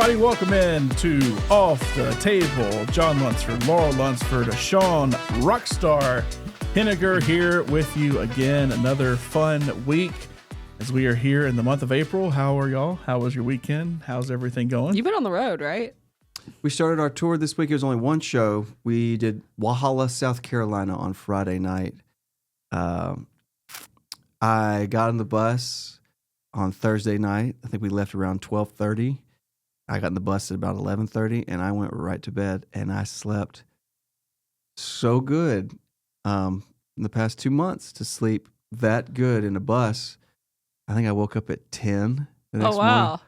everybody. Welcome in to Off the Table. John Lunsford, Laurel Lunsford, Sean Rockstar Henniger here with you again. Another fun week as we are here in the month of April. How are y'all? How was your weekend? How's everything going? You've been on the road, right? We started our tour this week. It was only one show. We did Walhalla, South Carolina on Friday night. I got on the bus on Thursday night. I think we left around 12:30. I got in the bus at about 11:30, and I went right to bed, and I slept so good in the past 2 months to sleep that good in a bus. I think I woke up at 10 the next morning.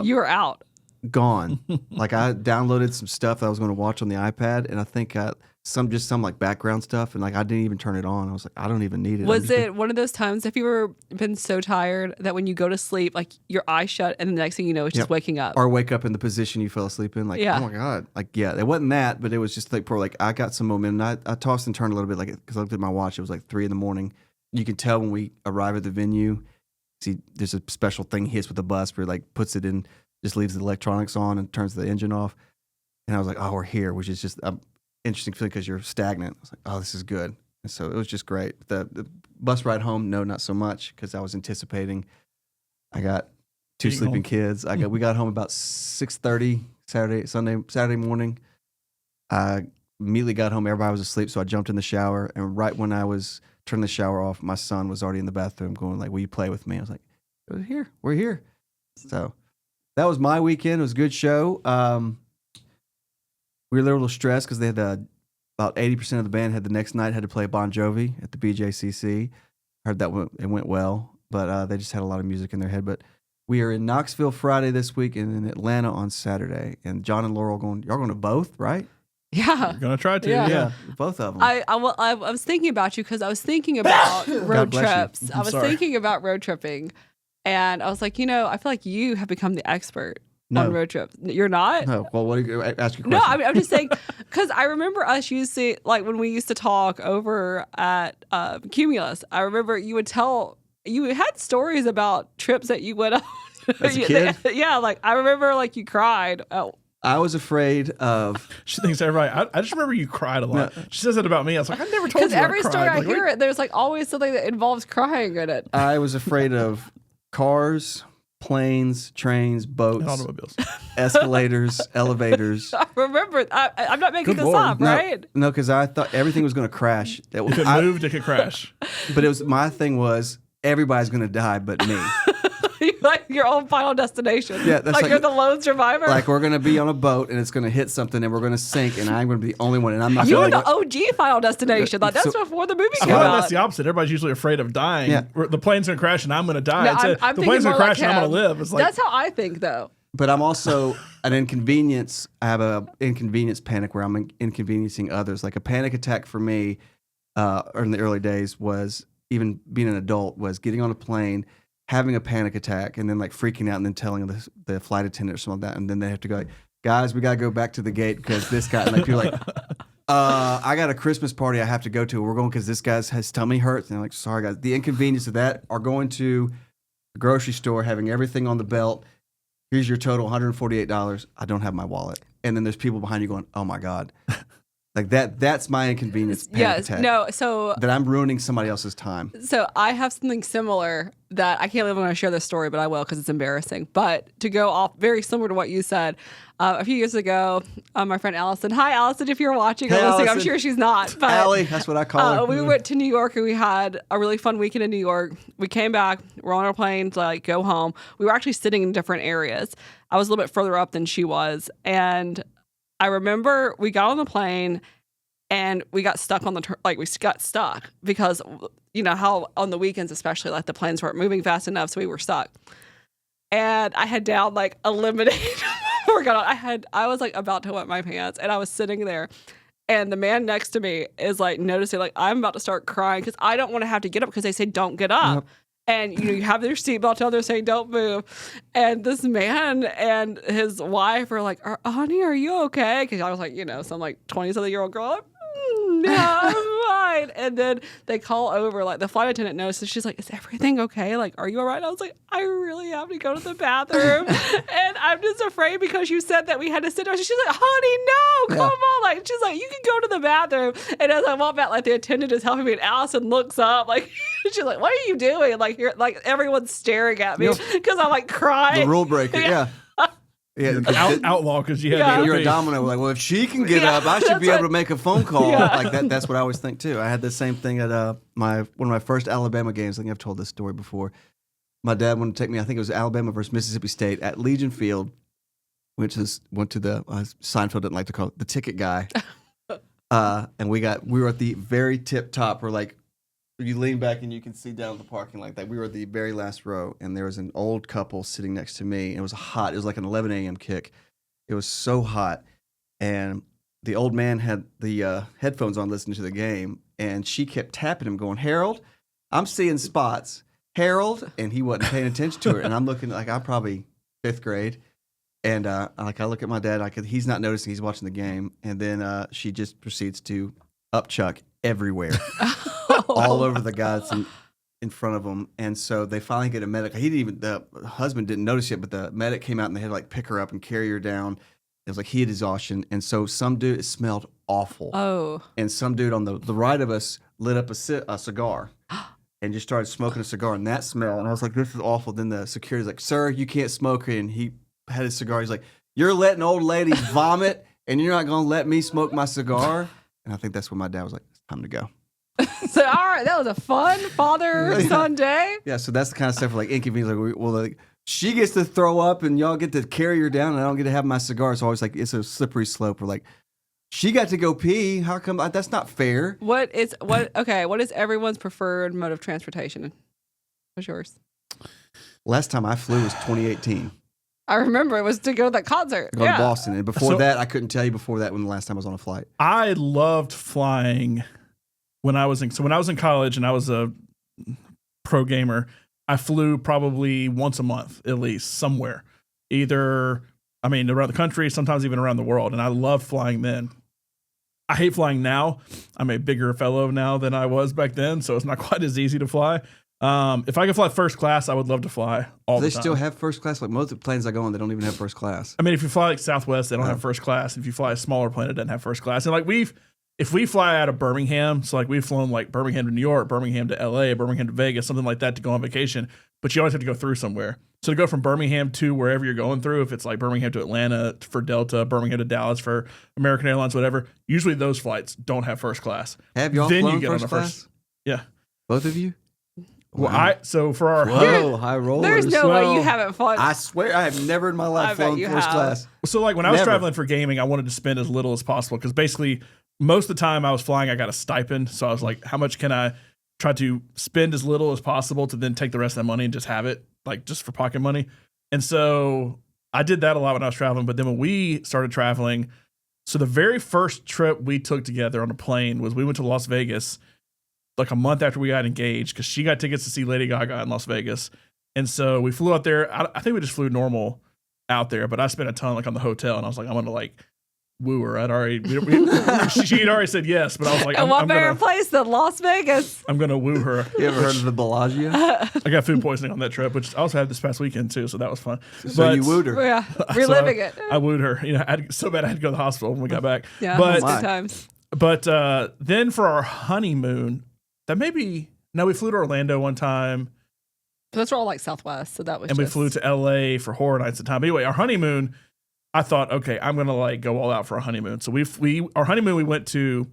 You were out. Gone. Like I downloaded some stuff that I was going to watch on the iPad, and I think some like background stuff, and like I didn't even turn it on. I was like, I don't even need it. Was it one of those times, have you ever been so tired that when you go to sleep, like your eyes shut and the next thing you know, it's just waking up? Or wake up in the position you fell asleep in. Like, oh my God. Like, yeah, it wasn't that, but it was just like, I got some momentum. I tossed and turned a little bit, like, because I looked at my watch. It was like 3 a.m. You can tell when we arrive at the venue. See, there's a special thing he hits with the bus where like puts it in, just leaves the electronics on and turns the engine off. And I was like, oh, we're here, which is just an interesting feeling because you're stagnant. I was like, oh, this is good. And so it was just great. The bus ride home, no, not so much, because I was anticipating. I got 2 sleeping kids. We got home about 6:30 Saturday morning. I immediately got home. Everybody was asleep, so I jumped in the shower. And right when I was turning the shower off, my son was already in the bathroom going like, will you play with me? I was like, we're here. So that was my weekend. It was a good show. We were a little stressed because they had about 80% of the band the next night had to play Bon Jovi at the BJCC. Heard that it went well, but they just had a lot of music in their head. But we are in Knoxville Friday this week and in Atlanta on Saturday. And John and Laurel y'all going to both, right? Yeah. You're going to try to. Yeah. Both of them. I was thinking about you because I was thinking about road trips. I was thinking about road tripping. And I was like, I feel like you have become the expert on road trips. You're not? No. Well, what are you ask your question? No, I'm just saying, because I remember us like when we used to talk over at Cumulus, I remember you had stories about trips that you went on. As a kid? Yeah, like I remember like you cried. I was afraid of. She thinks everybody. I just remember you cried a lot. No. She says it about me. I was like, I never told you. Because every story I hear, there's like always something that involves crying in it. I was afraid of cars, planes, trains, boats, and automobiles, escalators, elevators. I remember. I'm not making this up, right? No, because I thought everything was going to crash. It could move, it could crash. But my thing was everybody's going to die but me. Like your own Final Destination. Yeah, that's like you're the lone survivor. Like we're gonna be on a boat and it's gonna hit something and we're gonna sink and I'm gonna be the only one and I'm not. You were the OG Final Destination. Like that's before the movie came out. That's the opposite. Everybody's usually afraid of dying. Yeah. The plane's gonna crash and I'm gonna die. No, the plane's gonna crash and I'm gonna live. It's like, that's how I think, though. But I'm also an inconvenience. I have a inconvenience panic where I'm inconveniencing others. Like a panic attack for me, or in the early days was even being an adult was getting on a plane, having a panic attack, and then like freaking out, and then telling the flight attendant or something like that, and then they have to go like, guys, we gotta go back to the gate because this guy. And like you're like, I got a Christmas party I have to go to. We're going because this guy's his tummy hurts, and I'm like, sorry guys. The inconvenience of that are going to the grocery store, having everything on the belt. Here's your total, $148. I don't have my wallet, and then there's people behind you going, oh my God. Like that's my inconvenience panic attack. No, so that I'm ruining somebody else's time. So I have something similar that I can't believe I'm going to share this story, but I will because it's embarrassing. But to go off very similar to what you said, a few years ago, my friend Allison. Hi, Allison, if you're watching or listening. Allison. I'm sure she's not. But Allie, that's what I call her. We went to New York and we had a really fun weekend in New York. We came back. We're on our plane to like go home. We were actually sitting in different areas. I was a little bit further up than she was, and I remember we got on the plane. And we got stuck on we got stuck because you know how on the weekends, especially, like the planes weren't moving fast enough. So we were stuck. And I had down like a lemonade. I was like about to wet my pants and I was sitting there and the man next to me is like noticing like I'm about to start crying because I don't want to have to get up because they say don't get up. Yep. And you have their seatbelt on, they're saying don't move. And this man and his wife are like, honey, are you okay? Because I was like, some like 20-something-year-old girl. yeah, I'm fine. And then they call over, like the flight attendant notices. She's like, is everything okay? Like, are you all right? And I was like, I really have to go to the bathroom. And I'm just afraid because you said that we had to sit down. She's like, honey, no, come on. Like, she's like, you can go to the bathroom. And as I walk back, like the attendant is helping me, and Allison looks up, like, she's like, what are you doing? And like, everyone's staring at me because I'm like crying. The rule breaker, yeah. Yeah, outlaw because you had you're a domino. Like, well, if she can get up, I should be able to make a phone call. Like that. That's what I always think too. I had the same thing at one of my first Alabama games. I think I've told this story before. My dad wanted to take me. I think it was Alabama versus Mississippi State at Legion Field. Went to the Seinfeld didn't like to call it the ticket guy. And we were at the very tip top. We're like, you lean back and you can see down the parking lot. Like we were at the very last row, and there was an old couple sitting next to me. And it was hot. It was like an 11 a.m. kick. It was so hot, and the old man had the headphones on, listening to the game, and she kept tapping him, going, "Harold, I'm seeing spots, Harold," and he wasn't paying attention to her. And I'm looking like I'm probably 5th grade, and I look at my dad. He's not noticing. He's watching the game, and then she just proceeds to upchuck everywhere. All over the guys in front of them. And so they finally get a medic. The husband didn't notice yet, but the medic came out and they had to like pick her up and carry her down. It was like heat exhaustion. And so some dude, it smelled awful. Oh. And some dude on the right of us lit up a cigar and just started smoking a cigar, and that smell. And I was like, this is awful. Then the security's like, sir, you can't smoke here. And he had his cigar. He's like, you're letting old ladies vomit and you're not going to let me smoke my cigar? And I think that's when my dad was like, it's time to go. So, all right, that was a fun father-son day. Yeah, so that's the kind of stuff like inconvenience. Like, she gets to throw up and y'all get to carry her down, and I don't get to have my cigar. So always like it's a slippery slope. We're like, she got to go pee. How come? That's not fair. What is everyone's preferred mode of transportation? What's yours? Last time I flew was 2018. I remember it was to go to that concert. Go to Boston, and before that, I couldn't tell you before that when the last time I was on a flight. I loved flying. When I was in college and I was a pro gamer, I flew probably once a month at least somewhere, around the country, sometimes even around the world. And I loved flying then. I hate flying now. I'm a bigger fellow now than I was back then, so it's not quite as easy to fly. If I could fly first class, I would love to fly all the time. They still have first class? Like most of the planes I go on, they don't even have first class. I mean, if you fly like Southwest, they don't have first class. If you fly a smaller plane, it doesn't have first class. And like if we fly out of Birmingham, so like we've flown like Birmingham to New York, Birmingham to LA, Birmingham to Vegas, something like that to go on vacation, but you always have to go through somewhere. So to go from Birmingham to wherever you're going through, if it's like Birmingham to Atlanta for Delta, Birmingham to Dallas for American Airlines, whatever, usually those flights don't have first class. Have y'all then flown you get first on the class? Yeah. Both of you? Well, wow. for our high rollers. There's no way you haven't flown. I swear I have never in my life flown first class. So like when I was traveling for gaming, I wanted to spend as little as possible because basically most of the time I was flying, I got a stipend. So I was like, how much can I try to spend as little as possible to then take the rest of that money and just have it like just for pocket money. And so I did that a lot when I was traveling. But then when we started traveling, so the very first trip we took together on a plane was we went to Las Vegas like a month after we got engaged because she got tickets to see Lady Gaga in Las Vegas. And so we flew out there. I think we just flew normal out there, but I spent a ton like on the hotel, and I was like, I'm going to like woo her. She had already said yes, but I was like, what better place than Las Vegas? I'm going to woo her. You ever heard of the Bellagio? I got food poisoning on that trip, which I also had this past weekend too, so that was fun. So you wooed her. Yeah, reliving it. I wooed her. So bad I had to go to the hospital when we got back. Yeah, but good times. But then for our honeymoon, we flew to Orlando one time. But those were all like Southwest, so that was. And we flew to LA for horror nights at the time. But anyway, our honeymoon, I thought, okay, I'm gonna like go all out for a honeymoon. So our honeymoon, we went to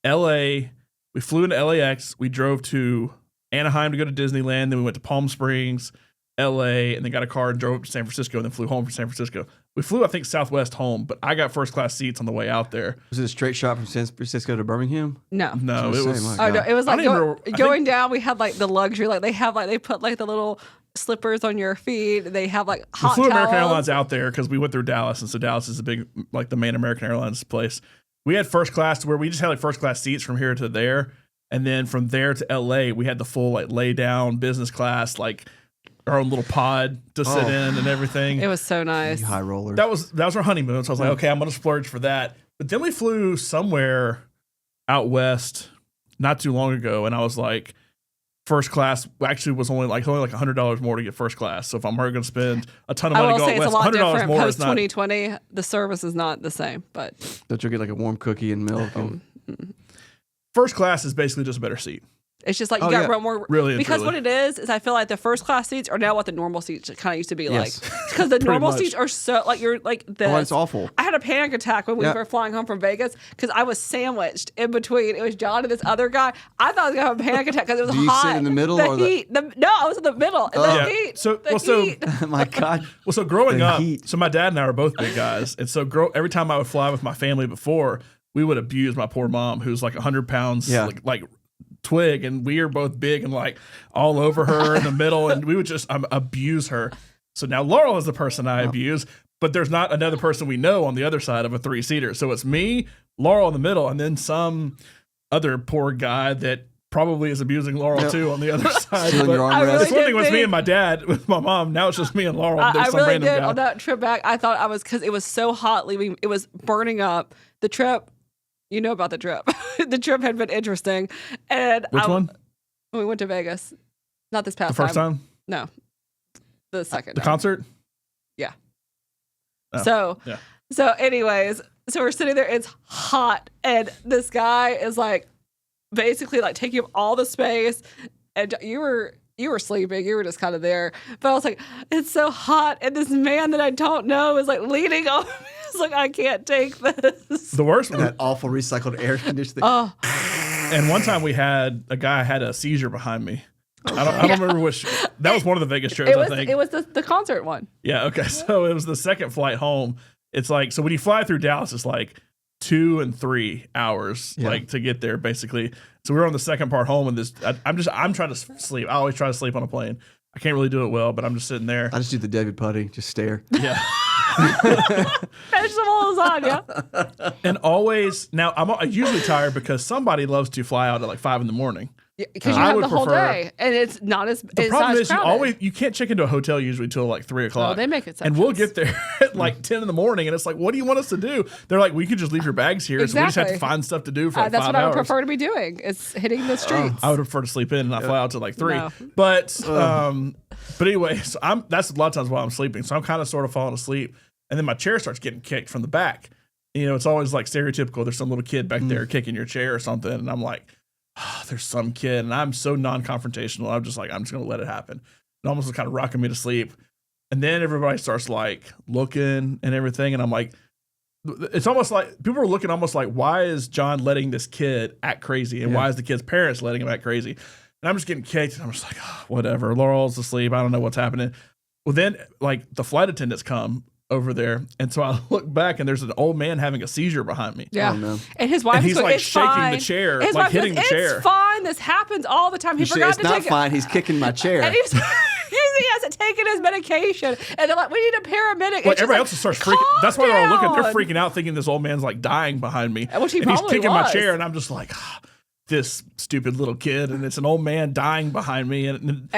LA. We flew into LAX. We drove to Anaheim to go to Disneyland. Then we went to Palm Springs, LA, and then got a car and drove up to San Francisco. And then flew home from San Francisco. We flew, I think, Southwest home, but I got first class seats on the way out there. Was it a straight shot from San Francisco to Birmingham? No, it was. No, it was like going down. We had like the luxury, like they put like the little slippers on your feet. They have like hot We flew towels. American Airlines out there because we went through Dallas, and so Dallas is a big, like the main American Airlines place. We had first class to where we just had like first class seats from here to there, and then from there to LA, we had the full like lay down business class, like our own little pod to sit in and everything. It was so nice. You high rollers. That was our honeymoon. So I was like, okay, I'm gonna splurge for that. But then we flew somewhere out west not too long ago, and I was like, first class actually was only like $100 more to get first class. So if I'm already going to spend a ton of money to go out west, $100 more post 2020. The service is not the same, but don't you get like a warm cookie and milk? First class is basically just a better seat. It's just like you got more. Really, because what it is I feel like the first class seats are now what the normal seats kind of used to be like. Because the Pretty normal much. seats are so like you're like this. Oh, it's awful. I had a panic attack when we were flying home from Vegas because I was sandwiched in between. It was John and this other guy. I thought I was gonna have a panic attack because it was Do you hot. sit in the middle the or heat? No, I was in the middle. The heat. Heat. My God. Well, so growing up, heat. so my dad and I are both big guys, and so every time I would fly with my family before, we would abuse my poor mom, who's like 100 pounds, like twig, and we are both big and like all over her in the middle, and we would just abuse her. So now Laurel is the person I abuse, but there's not another person we know on the other side of a 3-seater. So it's me, Laurel in the middle, and then some other poor guy that probably is abusing Laurel too on the other side. Your armrest. It's one thing was me and my dad with my mom. Now it's just me and Laurel. I some really random did guy. on that trip back. I thought I was because it was so hot leaving. It was burning up. The trip, you know about the trip. The trip had been interesting. And Which one? When we went to Vegas. Not this past The first time? No. The second The time. concert? Yeah. Oh, So anyways, so we're sitting there, it's hot, and this guy is like basically like taking up all the space, and you were sleeping, you were just kind of there. But I was like, it's so hot, and this man that I don't know is like leaning over me. It's like, I can't take this. The worst And that awful recycled air conditioning. Oh. And one time a guy had a seizure behind me. I don't remember which. That was one of the Vegas trips, I think. It was the concert one. Yeah, okay. So it was the second flight home. It's like, so when you fly through Dallas, it's like 2 and 3 hours like to get there basically. So we were on the second part home, and I'm trying to sleep. I always try to sleep on a plane. I can't really do it well, but I'm just sitting there. I just do the David Putty, just stare. Yeah. Vegetables on, yeah. And always, now I'm usually tired because somebody loves to fly out at like 5 a.m. Because you have the whole day, and it's not as the problem is you can't check into a hotel usually till like 3 o'clock. Oh, they make it. And we'll get there at like 10 a.m, and it's like, what do you want us to do? They're like, we could just leave your bags here, so we just have to find stuff to do for like 5 hours. That's what I would prefer to be doing. Is hitting the streets. I would prefer to sleep in and not fly out till like 3. No. But anyway, so that's a lot of times while I'm sleeping, so I'm kind of sort of falling asleep, and then my chair starts getting kicked from the back. You know, it's always like stereotypical. There's some little kid back there kicking your chair or something, and I'm like, oh, there's some kid, and I'm so non-confrontational. I'm just going to let it happen. It almost was kind of rocking me to sleep. And then everybody starts like looking and everything. And I'm like, it's almost like people are looking almost like, why is John letting this kid act crazy? And why is the kid's parents letting him act crazy? And I'm just getting kicked. And I'm just like, oh, whatever. Laurel's asleep. I don't know what's happening. Well, then like the flight attendants come over there, and so I look back, and there's an old man having a seizure behind me. Yeah, oh, no. And his wife and is he's like it's shaking fine. the chair, His like wife hitting goes, the chair. It's fine. This happens all the time. He forgot to take It's not fine. He's kicking my chair. And he hasn't taken his medication, and they're like, "We need a paramedic." Well, everybody else starts freaking. That's why they're all looking. They're down. freaking out, thinking this old man's like dying behind me, Which he and he's probably kicking my was. chair, and I'm just like, this stupid little kid, and it's an old man dying behind me, and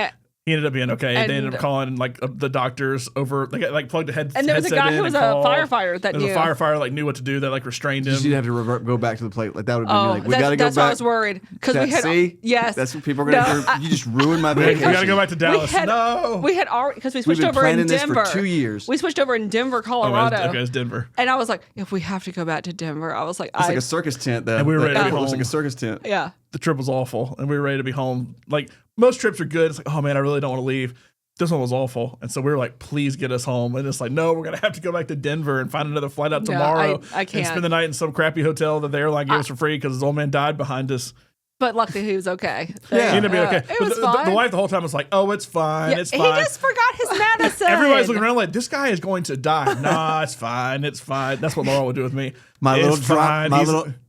he ended up being okay. They ended up calling like the doctors over. They got like plugged a headset in. And there was a guy who was a firefighter that knew. The firefighter like knew what to do. That like restrained him. You'd have to go back to the plate. Like that would have been like, we got to go back. That's why I was worried because we had. Yes, that's what people are going to do. You just ruined my vacation. We got to go back to Dallas. We had already because we We've switched been over planning in this Denver for 2 years. We switched over in Denver, Colorado. Okay, it's Denver. And I was like, if we have to go back to Denver, I was like, it's like a circus tent. Though. And we were ready to be It looks home. like a circus tent. Yeah. The trip was awful, and we were ready to be home. Like most trips are good. It's like, oh man, I really don't want to leave. This one was awful. And so we were like, please get us home. And it's like, no, we're going to have to go back to Denver and find another flight out tomorrow. I can't. And spend the night in some crappy hotel that the airline gave us for free because his old man died behind us. But luckily he was okay. Yeah. He ended up being okay. It was fine. The wife the whole time was like, oh, it's fine. It's fine. He just forgot his medicine. Everybody's looking around like, this guy is going to die. Nah, it's fine. It's fine. That's what Laura would do with me. My it's little fine.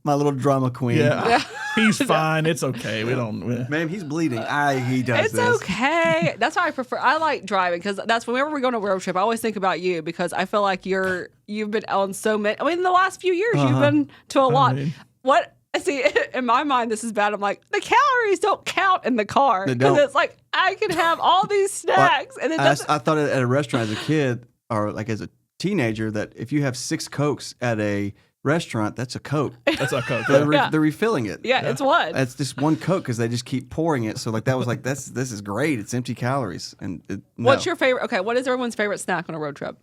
my little drama queen. Yeah. He's fine. It's okay. We don't. Man, he's bleeding. He does It's this. okay. That's why I like driving because that's whenever we go on a road trip, I always think about you because I feel like you've been on so many. I mean, in the last few years, you've been to a lot. See, in my mind, this is bad. I'm like, the calories don't count in the car because it's like I can have all these snacks, and it doesn't. I thought at a restaurant as a kid or like as a teenager that if you have 6 Cokes at a restaurant, that's a Coke. That's a Coke. They're refilling it. Yeah, it's one. That's just one Coke because they just keep pouring it. So like that was like this is great. It's empty calories. And What's your favorite? Okay, what is everyone's favorite snack on a road trip?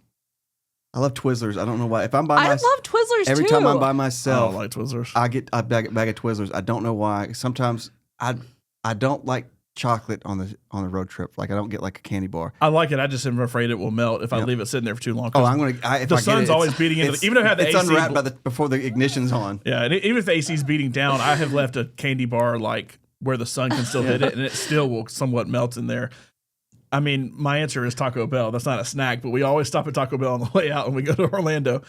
I love Twizzlers. I don't know why. If I'm by I love Twizzlers every too. time I'm by myself, I don't like Twizzlers. I get a bag of Twizzlers. I don't know why. Sometimes I don't like chocolate on the road trip. Like I don't get like a candy bar. I like it. I just am afraid it will melt if I leave it sitting there for too long. Oh, I'm gonna. If the I sun's get it, always beating into even if I have the it's AC unwrapped before the ignition's on. Yeah, and even if the AC is beating down, I have left a candy bar like where the sun can still hit it, and it still will somewhat melt in there. I mean, my answer is Taco Bell. That's not a snack, but we always stop at Taco Bell on the way out when we go to Orlando.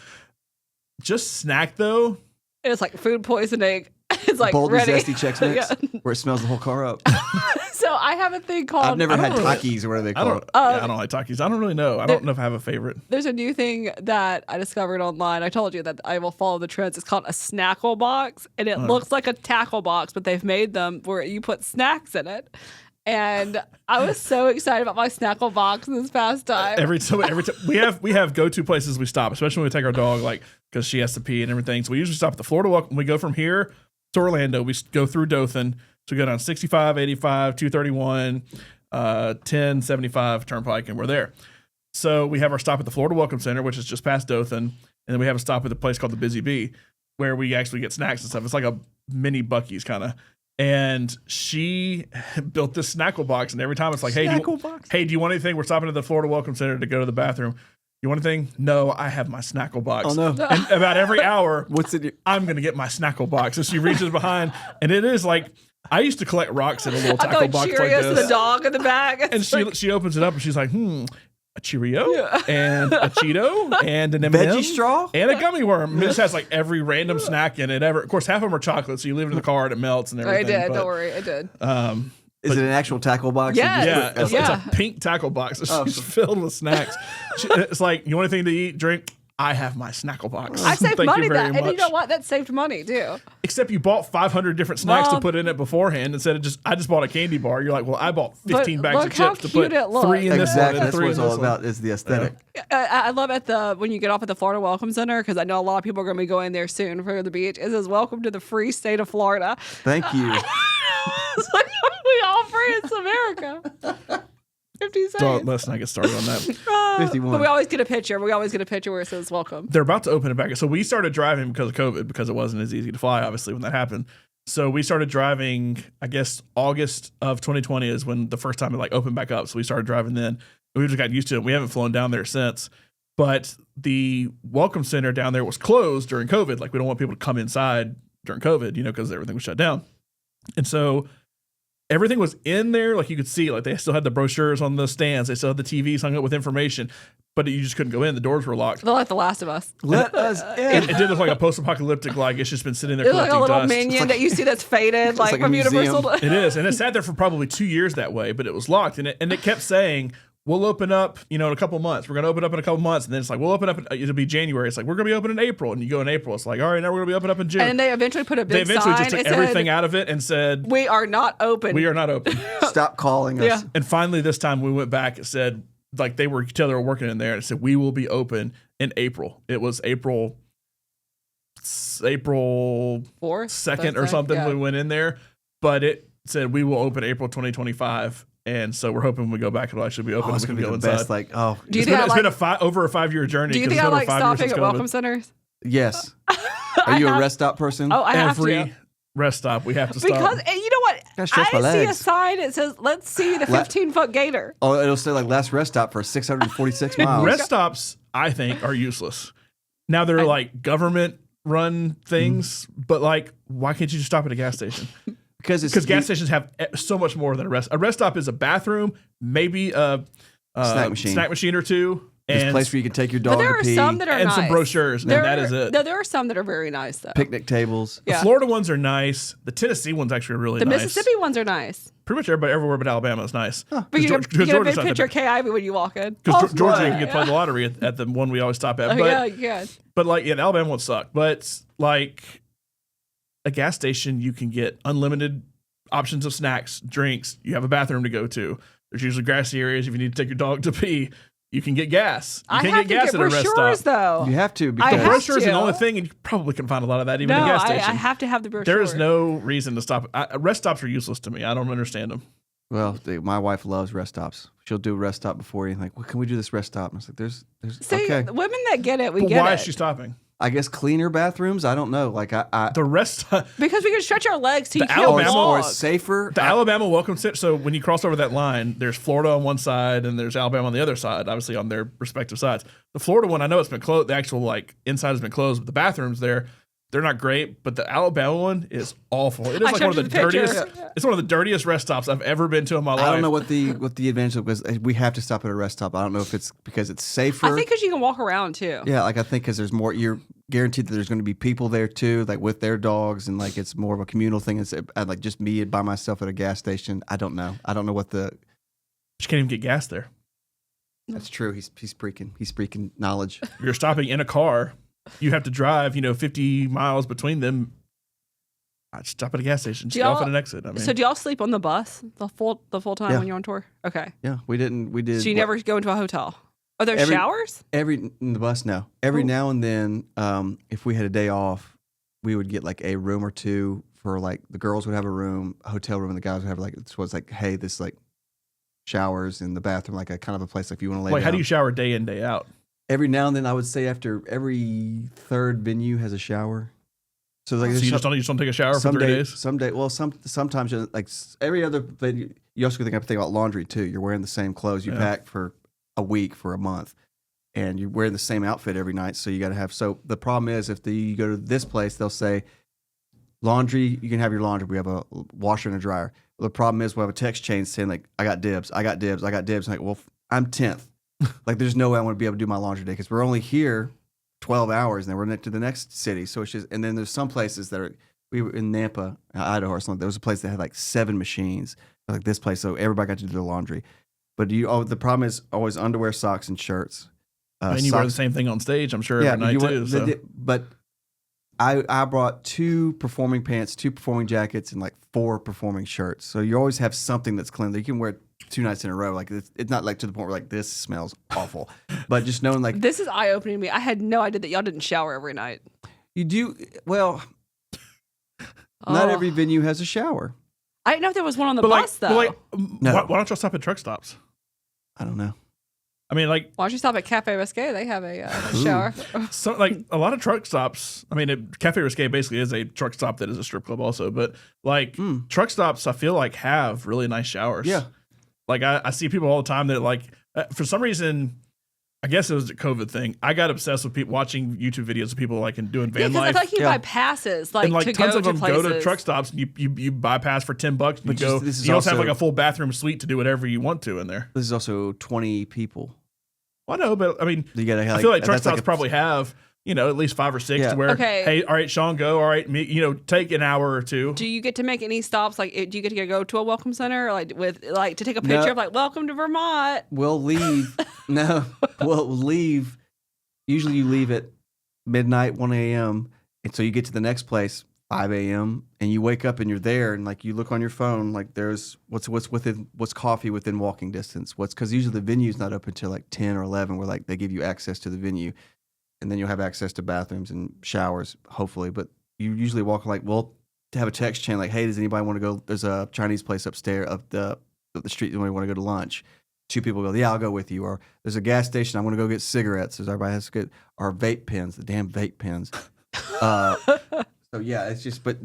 Just snack though. It's like food poisoning. It's like Bold ready. and zesty Chex Mix, where it smells the whole car up. So I have a thing called. I've never had Takis or whatever they call it. I don't like Takis. I don't really know. I don't know if I have a favorite. There's a new thing that I discovered online. I told you that I will follow the trends. It's called a snackle box, and it looks like a tackle box, but they've made them where you put snacks in it. And I was so excited about my snackle box this past time. Every time we have go-to places we stop, especially when we take our dog, like because she has to pee and everything. So we usually stop at the Florida Walk. When we go from here to Orlando, we go through Dothan. So we go down 65, 85, 231, 10, 75 Turnpike, and we're there. So we have our stop at the Florida Welcome Center, which is just past Dothan, and then we have a stop at the place called the Busy Bee, where we actually get snacks and stuff. It's like a mini Buc-ee's kind of. And she built this snackle box, and every time it's like, hey, do you want anything? We're stopping at the Florida Welcome Center to go to the bathroom. You want anything? No, I have my snackle box. Oh, no. And about every hour, What's it? I'm going to get my snackle box. So she reaches behind, and it is like, I used to collect rocks in a little I tackle like box like Cheerios, this. the dog in the back. And she opens it up, and she's like, a Cheerio and a Cheeto and an M&M Veggie straw and a gummy worm. It just has like every random snack in it ever. Of course, half of them are chocolate, so you leave it in the car and it melts and everything. I did. Don't worry, I did. Is it an actual tackle box? Yes. It's a pink tackle box. It's just filled with snacks. It's like, you want anything to eat, drink? I have my snackle box. I saved Thank money you very and you much. know what? That saved money too. Except you bought 500 different snacks to Mom. put in it beforehand instead of I just bought a candy bar. You're like, well, I bought 15 bags look of how chips to cute put it looks. 3 in this Exactly. one and That's 3 what in it's this all one. about. Is the aesthetic. I love when you get off at the Florida Welcome Center, because I know a lot of people are going to be going there soon for the beach. It says, "Welcome to the free state of Florida." Thank you. It's like, we all free. It's America. 50 cents. So let's not get started on that. 51. But we always get a picture. We always get a picture where it says "Welcome." They're about to open it back. So we started driving because of COVID, because it wasn't as easy to fly, obviously, when that happened. So we started driving, I guess, August of 2020 is when the first time it opened back up. So we started driving then. We just got used to it. We haven't flown down there since. But the Welcome Center down there was closed during COVID. Like, we don't want people to come inside during COVID, because everything was shut down. And so everything was in there. Like, you could see, like, they still had the brochures on the stands. They still had the TVs hung up with information, but you just couldn't go in. The doors were locked. They're like The Last of Us. Let us in. It did look like a post-apocalyptic, like it's just been sitting there It's like collecting a little dust. minion that you see that's faded, like like a from museum. Universal. It is, and it sat there for probably 2 years that way, but it was locked, and it kept saying, we'll open up, in a couple months. We're going to open up in a couple months. And then it's like, we'll open up, it'll be January. It's like, we're going to be open in April. And you go in April. It's like, all right, now we're going to be open up in June. And they eventually put a big They eventually sign. just took It said, everything out of it and said, "We are not open." we are not open. Stop calling us. Yeah. And finally, this time we went back. It said, like, they were working in there. And it said, we will be open in April. It was April 4th, 2nd or something. Yeah. We went in there, but it said, we will open April 2025. And so we're hoping when we go back, it'll actually be open. Oh, it's and going we to can be go the inside. best. Do you It's think been over a 5-year journey. Do you 'cause think it's I been like over 5 years stopping since at COVID. welcome centers? Yes. Are you a rest stop person? Oh, I have Every to. rest stop, we have to stop. Because and you know what? Gotta stretch my I see a legs. sign that says, "Let's see the 15-foot gator." Oh, it'll say like last rest stop for 646 miles. Rest stops, I think, are useless. Now they're like government-run things, but like, why can't you just stop at a gas station? Because gas stations have so much more than a rest. A rest stop is a bathroom, maybe a snack machine or two, It's a and place where you can take your But dog there to are pee. some that are and nice. some brochures, and that is it. No, there are some that are very nice though. Picnic tables. The Yeah. Florida ones are nice. The Tennessee ones actually are really The nice. Mississippi ones are nice. Pretty much everywhere but Alabama is nice. But you get a big picture of K. Ivy when you walk in. Because Georgia, right. you can play the lottery at the one we always stop at. Oh, But yeah, you can. But like, the Alabama ones suck. But like a gas station, you can get unlimited options of snacks, drinks. You have a bathroom to go to. There's usually grassy areas if you need to take your dog to pee. you can get gas. You I can't have get gas to at a get rest brochures, stop. though. You have to I because The have brochure is the to. only thing, and you probably can find a lot of that even in No, a gas I station. have to have the brochure. There is no reason to stop. Rest stops are useless to me. I don't understand them. well, my wife loves rest stops. She'll do a rest stop before you. Like, well, can we do this rest stop? And I was like, there's See, okay. women that get it, we But get why it. is she stopping? I guess cleaner bathrooms. I don't know. Like The rest stop. Because we can stretch our legs so you The can't Alabama or walk. it's safer. The Alabama welcome center. So when you cross over that line, there's Florida on one side and there's Alabama on the other side, obviously on their respective sides. The Florida one, I know it's been closed. The actual inside has been closed, but the bathrooms there, they're not great. But the Alabama one is awful. It is like one of the dirtiest. It's one of the dirtiest rest stops I've ever been to in my life. I don't know what the advantage of, because we have to stop at a rest stop. I don't know if it's because it's safer. I think because you can walk around too. Yeah, like I think because there's more. You're guaranteed that there's going to be people there too, like with their dogs, and like it's more of a communal thing. It's like just me by myself at a gas station. I don't know. I don't know what the. You can't even get gas there. That's true. He's speaking knowledge. You're stopping in a car. You have to drive, 50 miles between them. I'd stop at a gas station, just get off at an exit. So do y'all sleep on the bus the full time Yeah. when you're on tour? Okay. Yeah, we did. So you never go into a hotel? Are there showers? In the bus, no. Every now and then, if we had a day off, we would get like a room or two for like the girls would have a hotel room, and the guys would have like hey, this like showers in the bathroom, like a kind of a place like if you want to lay down. How do you shower day in, day out? Every now and then, I would say after every third venue has a shower. So like, So you just don't take a shower for 3 days? Sometimes like every other venue, you also think about laundry too. You're wearing the same clothes. You pack for a week, for a month, and you're wearing the same outfit every night. So you got to have. So the problem is if you go to this place, they'll say laundry. You can have your laundry. We have a washer and a dryer. The problem is we have a text chain saying like, I got dibs. I'm like, well, I'm 10th. Like, there's no way I want to be able to do my laundry day because we're only here 12 hours and then we're to the next city. So it's just, and then there's some places we were in Nampa, Idaho or something. There was a place that had like 7 machines, like this place. So everybody got to do their laundry. But the problem is always underwear, socks, and shirts. And you wear the same thing on stage, I'm sure, every night too. So. But I brought 2 performing pants, 2 performing jackets, and like 4 performing shirts. So you always have something that's clean. You can wear 2 nights in a row. Like it's not like to the point where like this smells awful. But just knowing like this is eye opening to me. I had no idea that y'all didn't shower every night. You do well. Not every venue has a shower. I didn't know if there was one on the bus though. No. Why don't y'all stop at truck stops? I don't know. I mean, like, why don't you stop at Cafe Risque? They have a shower. So, like, a lot of truck stops. I mean, Cafe Risque basically is a truck stop that is a strip club, also. But like, truck stops, I feel like have really nice showers. Yeah. Like, I see people all the time that like, for some reason, I guess it was a COVID thing. I got obsessed with people watching YouTube videos of people like doing van life. I feel like you buy passes, like, and like to tons go of to them places. go to truck stops. And you buy pass for $10. And But you go. this is You also have also- like a full bathroom suite to do whatever you want to in there. This is also 20 people. Well, I know, but I mean, You gotta have, I feel like truck that's like stops probably have at least 5 or 6 Yeah. to where, Okay. hey, all right, Sean, go. All right, me, take an hour or two. Do you get to make any stops? Like, do you get to go to a welcome center, to take a picture of like "Welcome to Vermont"? We'll leave. No, we'll leave. Usually you leave at midnight, 1 a.m. And so you get to the next place, 5 a.m. and you wake up and you're there and like you look on your phone, like there's what's coffee within walking distance. Because usually the venue's not open until like 10 or 11 where like they give you access to the venue. And then you'll have access to bathrooms and showers, hopefully. But you usually walk to have a text chain like, hey, does anybody want to go? There's a Chinese place upstairs up the street. Do you want to go to lunch? 2 people go, yeah, I'll go with you. Or there's a gas station. I want to go get cigarettes. There's everybody has to get our vape pens, the damn vape pens. So yeah, it's just, but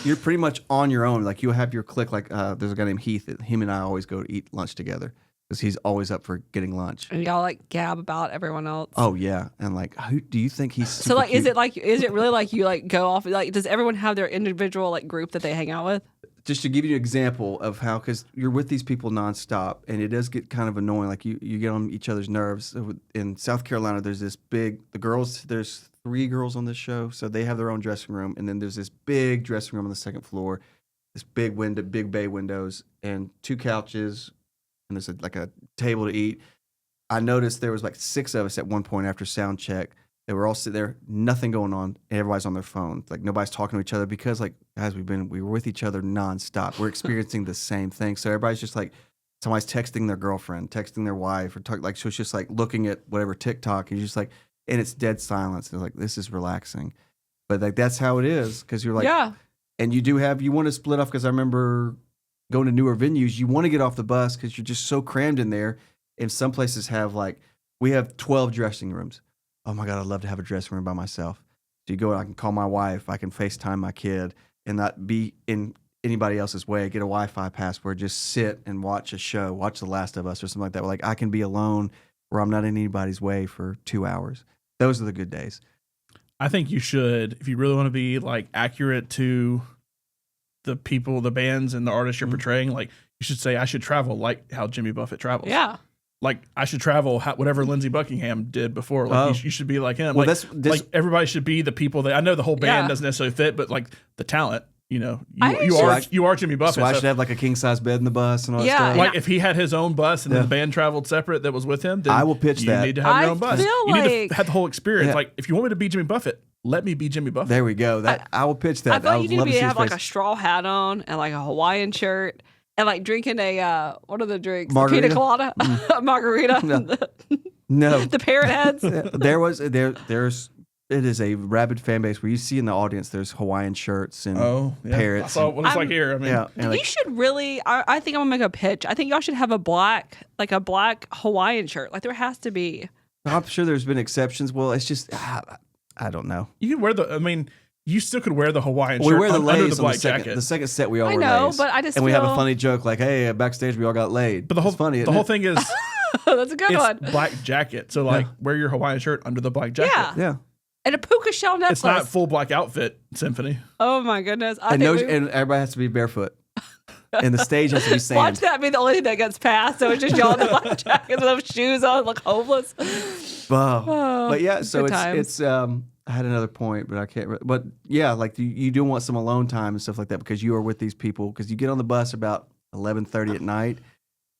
you're pretty much on your own. Like you'll have your clique. Like there's a guy named Heath. Him and I always go to eat lunch together because he's always up for getting lunch. And y'all like gab about everyone else. Oh yeah, and like, who do you think he's? So like, cute? is it really like you like go off? Like, does everyone have their individual like group that they hang out with? Just to give you an example of how, because you're with these people nonstop, and it does get kind of annoying. Like you get on each other's nerves. In South Carolina, there's 3 girls on this show, so they have their own dressing room, and then there's this big dressing room on the second floor, this big bay windows, and 2 couches, and there's like a table to eat. I noticed there was like 6 of us at one point after sound check. They were all sitting there, nothing going on, and everybody's on their phone. Like nobody's talking to each other because, like, guys, we were with each other nonstop. We're experiencing the same thing. So everybody's just like somebody's texting their girlfriend, texting their wife, or so it's just like looking at whatever TikTok, and you're just like, and it's dead silence. And like, this is relaxing. But like, that's how it is. Cause you're like, yeah. And you want to split off. Cause I remember going to newer venues, you want to get off the bus cause you're just so crammed in there. And some places have we have 12 dressing rooms. Oh my God, I'd love to have a dressing room by myself. So you go, I can call my wife, I can FaceTime my kid and not be in anybody else's way, get a Wi-Fi password, just sit and watch a show, watch The Last of Us or something like that. Like I can be alone where I'm not in anybody's way for 2 hours. Those are the good days. I think you should, if you really want to be like accurate to the people, the bands and the artists you're portraying, like you should say, I should travel like how Jimmy Buffett travels. Yeah. Like I should travel whatever Lindsey Buckingham did before. Like you should be like him. Well, like everybody should be the people that I know the whole band doesn't necessarily fit, but like the talent, you know, you are Jimmy Buffett. So I should have like a king size bed in the bus and all that stuff. Like if he had his own bus and then the band traveled separate that was with him, then I will pitch you that. need to have your own bus. You need to have the whole experience. Yeah. Like if you want me to be Jimmy Buffett, let me be Jimmy Buffett. There we go. I will pitch that. I thought you need to have like a straw hat on and like a Hawaiian shirt and like drinking a what are the drinks? Margarita? The pina colada, margarita. No. The parrot heads. There's it is a rabid fan base where you see in the audience there's Hawaiian shirts and parrots. I saw what it's like here. I mean, you should really. I think I'm gonna make a pitch. I think y'all should have a black Hawaiian shirt. Like there has to be. I'm sure there's been exceptions. Well, it's just I don't know. You can wear you still could wear the Hawaiian shirt. We wear the under lays the black on jacket. The second set we all wear know, lays. but I just we feel... have a funny joke like, hey, backstage we all got laid. But the whole funny. The whole thing is that's a good one. Black jacket. So like wear your Hawaiian shirt under the black jacket. Yeah. And a puka shell necklace. It's not full black outfit symphony. Oh my goodness! And everybody has to be barefoot. And the stage has to be sand. Watch that be the only thing that gets passed. So it's just y'all in the black jackets with shoes on, look homeless. But yeah, so it's I had another point, but I can't. But yeah, like you do want some alone time and stuff like that because you are with these people. Because you get on the bus about 11:30 at night.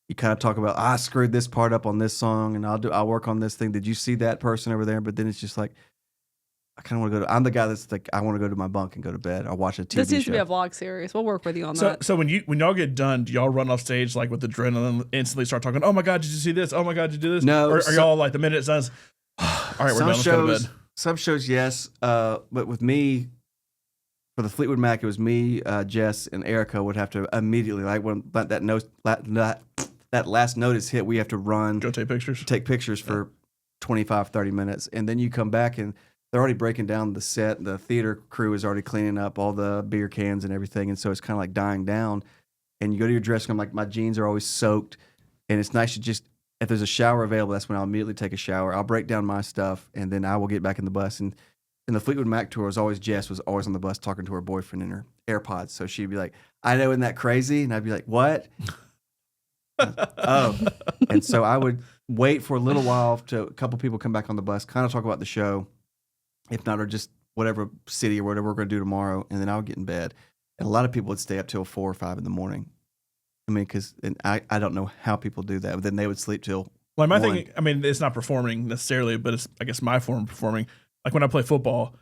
You kind of talk about I screwed this part up on this song, and I'll work on this thing. Did you see that person over there? But then it's just like I kind of want to go. I'm the guy that's like I want to go to my bunk and go to bed. I'll watch a TV show. This needs to be a vlog series. We'll work with you on that. So when y'all get done, do y'all run off stage like with adrenaline, instantly start talking? Oh my God, did you see this? Oh my God, did you do this? No. Or are y'all like the minute it says, all right, we're done. Let's go to bed. Some shows, yes. But with me, for the Fleetwood Mac, it was me, Jess, and Erica would have to immediately, like when that last note is hit, we have to run. Go take pictures. Take pictures for 25, 30 minutes. And then you come back and they're already breaking down the set. The theater crew is already cleaning up all the beer cans and everything. And so it's kind of like dying down. And you go to your dressing room, like my jeans are always soaked. And it's nice to just, if there's a shower available, that's when I'll immediately take a shower. I'll break down my stuff, and then I will get back in the bus. And in the Fleetwood Mac tour, Jess was always on the bus talking to her boyfriend in her AirPods. So she'd be like, I know, isn't that crazy? And I'd be like, what? Oh. And so I would wait for a little while to a couple people come back on the bus, kind of talk about the show, if not, or just whatever city or whatever we're going to do tomorrow. And then I would get in bed. And a lot of people would stay up till 4 or 5 in the morning. I mean, because I don't know how people do that, but then they would sleep till. Like my thing, I mean, it's not performing necessarily, but it's, I guess, my form of performing. Like when I play football,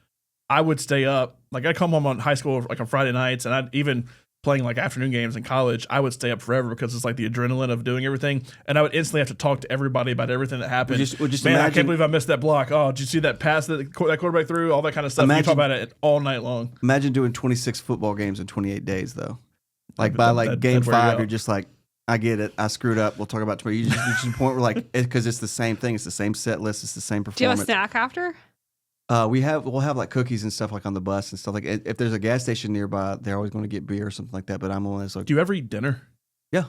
I would stay up. Like I'd come home on high school, like on Friday nights, and I'd even playing like afternoon games in college, I would stay up forever because it's like the adrenaline of doing everything. And I would instantly have to talk to everybody about everything that happened. Man, I can't believe I missed that block. Oh, did you see that pass that quarterback threw? All that kind of stuff. You talk about it all night long. Imagine doing 26 football games in 28 days, though. Like by like game 5, you're just like, I get it. I screwed up. We'll talk about tomorrow. You just to the point where like, because it's the same thing. It's the same set list. It's the same performance. Do you have a snack after? We'll have like cookies and stuff like on the bus and stuff like. If there's a gas station nearby, they're always going to get beer or something like that. But I'm always like, do you ever eat dinner? Yeah,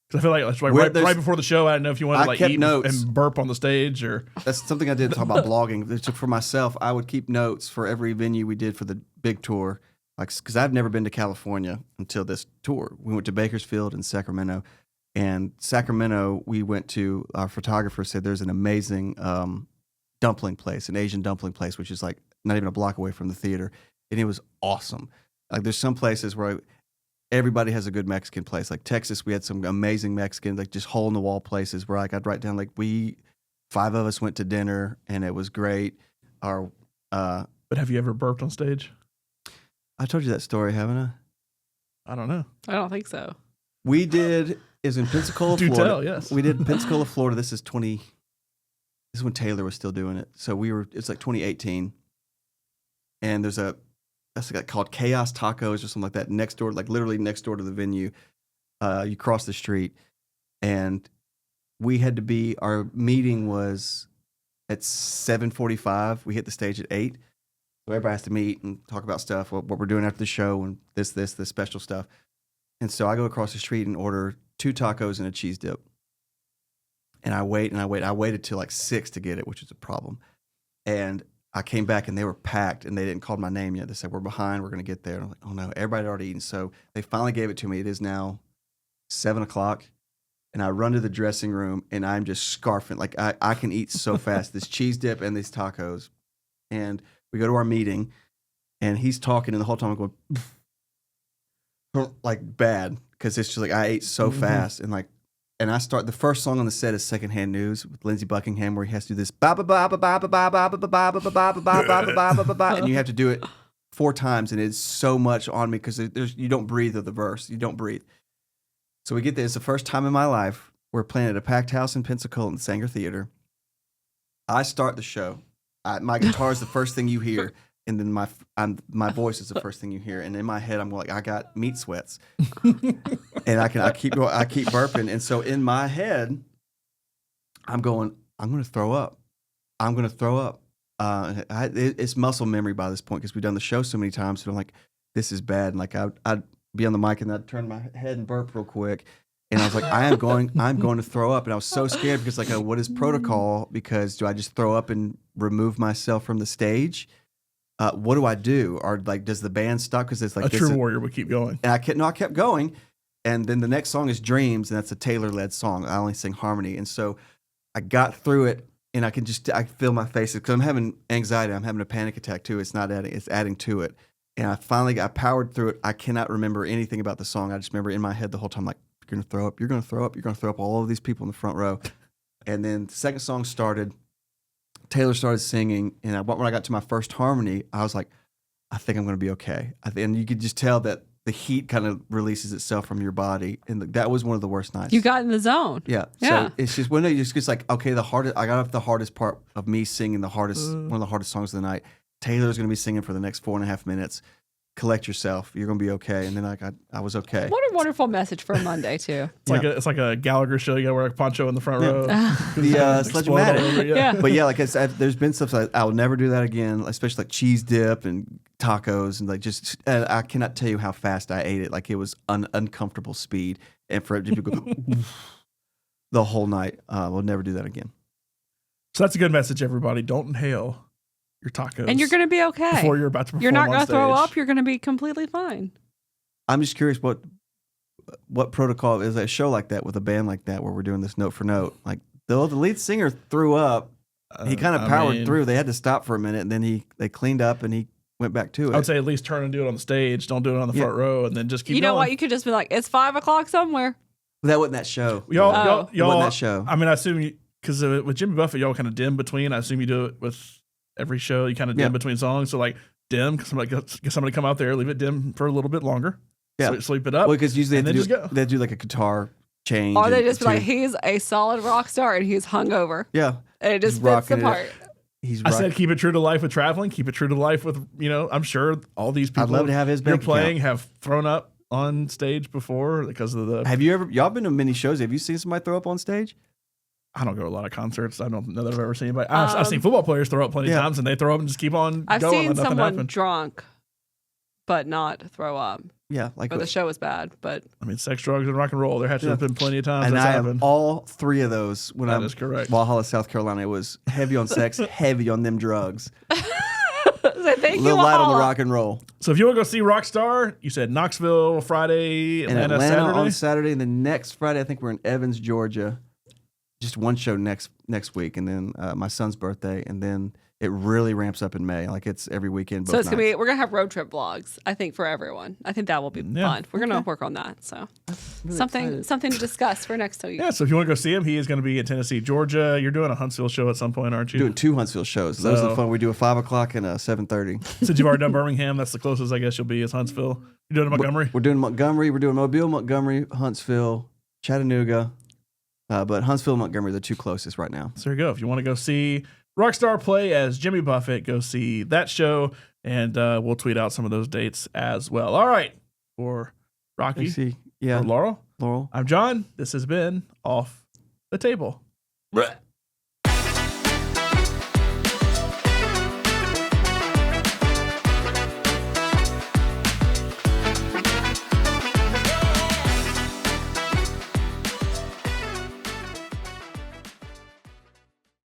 because I feel like that's right before the show. I didn't know if you wanted to like eat notes. and burp on the stage or. That's something I did talk about blogging. For myself, I would keep notes for every venue we did for the big tour. Like, because I've never been to California until this tour. We went to Bakersfield and Sacramento. And Sacramento, we went to, our photographer said there's an amazing dumpling place, an Asian dumpling place, which is like not even a block away from the theater. And it was awesome. Like there's some places where everybody has a good Mexican place. Like Texas, we had some amazing Mexican, like just hole in the wall places where like I'd write down like 5 of us went to dinner and it was great. But have you ever burped on stage? I told you that story, haven't I? I don't know. I don't think so. We did is in Pensacola, Do Florida. tell, yes. We did Pensacola, Florida. This is when Taylor was still doing it. So it's like 2018. And there's that's called Chaos Tacos or something like that next door, like literally next door to the venue. You cross the street, and our meeting was at 7:45. We hit the stage at 8. So everybody has to meet and talk about stuff, what we're doing after the show and this special stuff. And so I go across the street and order 2 tacos and a cheese dip. And I wait and I wait. I waited till like 6 to get it, which is a problem. And I came back and they were packed and they didn't call my name yet. They said, we're behind. We're going to get there. And I'm like, oh no, everybody had already eaten. So they finally gave it to me. It is now 7:00. And I run to the dressing room and I'm just scarfing. Like I can eat so fast, this cheese dip and these tacos. And we go to our meeting and he's talking and the whole time I'm going like bad. Cause it's just like, I ate so fast and I start, the first song on the set is Secondhand News with Lindsey Buckingham where he has to do this ba ba ba ba ba ba ba ba ba ba ba ba ba ba ba ba ba ba, and you have to do it 4 times and it's so much on me because you don't breathe of the verse. You don't breathe. So we get there. It's the first time in my life we're playing at a packed house in Pensacola in the Sanger Theater. I start the show. My guitar is the first thing you hear, and then my voice is the first thing you hear. And in my head, I'm like, I got meat sweats, and I keep burping. And so in my head, I'm going to throw up. I'm going to throw up. It's muscle memory by this point because we've done the show so many times. So I'm like, this is bad. And like I'd be on the mic and I'd turn my head and burp real quick. And I was like, I'm going to throw up. And I was so scared because like, what is protocol? Because do I just throw up and remove myself from the stage? What do I do? Or like, does the band stop? Because it's like a true warrior would keep going. And I kept going. And then the next song is Dreams. And that's a Taylor-led song. I only sing harmony. And so I got through it and I feel my face because I'm having anxiety. I'm having a panic attack too. It's adding to it. And I powered through it. I cannot remember anything about the song. I just remember in my head the whole time, like, you're going to throw up, you're going to throw up, you're going to throw up all of these people in the front row. And then the second song started, Taylor started singing, and when I got to my first harmony, I was like, I think I'm going to be okay. And you could just tell that the heat kind of releases itself from your body. And that was one of the worst nights. You got in the zone. Yeah. So it's just, it's like, okay, I got off the hardest part of me singing one of the hardest songs of the night. Taylor's going to be singing for the next 4.5 minutes. Collect yourself. You're going to be okay. And then I was okay. What a wonderful message for a Monday, too. It's like a Gallagher show. You got to wear a poncho in the front row. The Sledge-O-Matic. Yeah. But yeah, like there's been stuff like I will never do that again, especially like cheese dip and tacos. And like I cannot tell you how fast I ate it. Like it was uncomfortable speed. And for it to go the whole night, we'll never do that again. So that's a good message, everybody. Don't inhale your tacos. And you're going to be okay. Before you're about to perform. You're not going to throw up. You're going to be completely fine. I'm just curious what protocol is a show like that with a band like that where we're doing this note for note. Like the lead singer threw up. He kind of powered through. They had to stop for a minute, and then they cleaned up and he went back to it. I would say at least turn and do it on the stage. Don't do it on the front row, and then just keep going. You know what? You could just be like, it's 5:00 somewhere. That wasn't that show. Y'all, wasn't that show. I mean, I assume because with Jimmy Buffett, y'all kind of dim between. I assume you do it with every show. You kind of dim between songs. So like dim, somebody come out there, leave it dim for a little bit longer. Yeah, sleep it up. Well, because usually they do like a guitar change. Or they just be like, he's a solid rock star and he's hungover. Yeah, and it just fits the part. I said keep it true to life with traveling. Keep it true to life with I'm sure all these people. I'd love to have his you're playing have thrown up on stage before because of the. Have you y'all been to many shows? Have you seen somebody throw up on stage? I don't go to a lot of concerts. I don't know that I've ever seen anybody. I've seen football players throw up plenty of times, and they throw up and just keep on I've going. I've seen someone drunk, but not throw up. Yeah, but the show was bad. But I mean, sex, drugs, and rock and roll. There has to have been plenty of times. And that's I happened. have all 3 of those when that is correct. Walhalla, South Carolina. It was heavy on sex, heavy on them drugs. So thank you, little light on the rock and roll. So if you want to go see Rockstar, you said Knoxville Friday, Atlanta Saturday. On Saturday, and the next Friday I think we're in Evans, Georgia. Just one show next week, and then my son's birthday, and then it really ramps up in May. Like it's every weekend. So it's gonna be. We're gonna have road trip vlogs. I think for everyone. I think that will be fun. We're gonna work on that. So really something to discuss for next week. Yeah. So if you want to go see him, he is going to be in Tennessee, Georgia. You're doing a Huntsville show at some point, aren't you? Doing 2 Huntsville shows. Those are fun. We do a 5:00 and a 7:30. Since you've already done Birmingham, that's the closest I guess you'll be is Huntsville. You're doing Montgomery. We're doing Montgomery. We're doing Mobile, Montgomery, Huntsville, Chattanooga, but Huntsville and Montgomery are the two closest right now. So there you go. If you want to go see Rockstar play as Jimmy Buffett, go see that show, and we'll tweet out some of those dates as well. All right. For Rocky, yeah, or Laurel, I'm John. This has been Off the Table. Blech.